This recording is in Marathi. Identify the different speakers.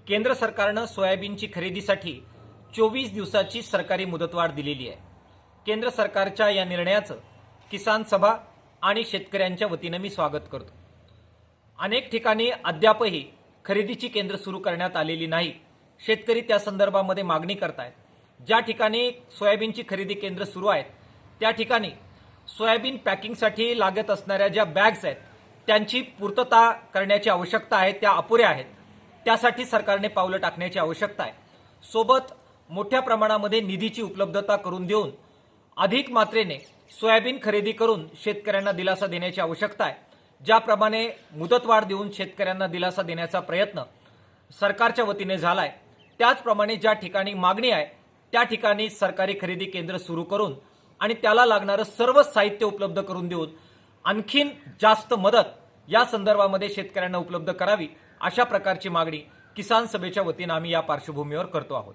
Speaker 1: केंद्र सरकारनं सोयाबीनची खरेदीसाठी 24 दिवसाची सरकारी मुदतवाढ दिलेली आहे। केंद्र सरकारच्या या निर्णयाचं किसान सभा आणि शेतकऱ्यांच्या वतीनं मी स्वागत करतो। अनेक ठिकाणी अद्यापही खरेदीची केंद्र सुरू करण्यात आलेली नाही। शेतकरी त्या संदर्भामध्ये मागणी करतायत। ज्या ठिकाणी सोयाबीनची खरेदी केंद्र सुरू आहेत त्या ठिकाणी सोयाबीन पॅकिंगसाठी लागत असणाऱ्या ज्या बॅग्स आहेत त्यांची पूर्तता करण्याची आवश्यकता आहे, त्या अपुऱ्या आहेत। त्यासाठी सरकारने पावलं टाकण्याची आवश्यकता आहे। सोबत मोठ्या प्रमाणामध्ये निधीची उपलब्धता करून देऊन अधिक मात्रेने सोयाबीन खरेदी करून शेतकऱ्यांना दिलासा देण्याची आवश्यकता आहे। ज्याप्रमाणे मुदतवाढ देऊन शेतकऱ्यांना दिलासा देण्याचा प्रयत्न सरकारच्या वतीने झालाय, त्याचप्रमाणे ज्या ठिकाणी मागणी आहे त्या ठिकाणी सरकारी खरेदी केंद्र सुरू करून आणि त्याला लागणारं सर्व साहित्य उपलब्ध करून देऊन आणखीन जास्त मदत या संदर्भामध्ये शेतकऱ्यांना उपलब्ध करावी, अशा प्रकारची मागणी किसान सभेच्या वतीने आम्ही या पार्श्वभूमीवर करतो आहोत।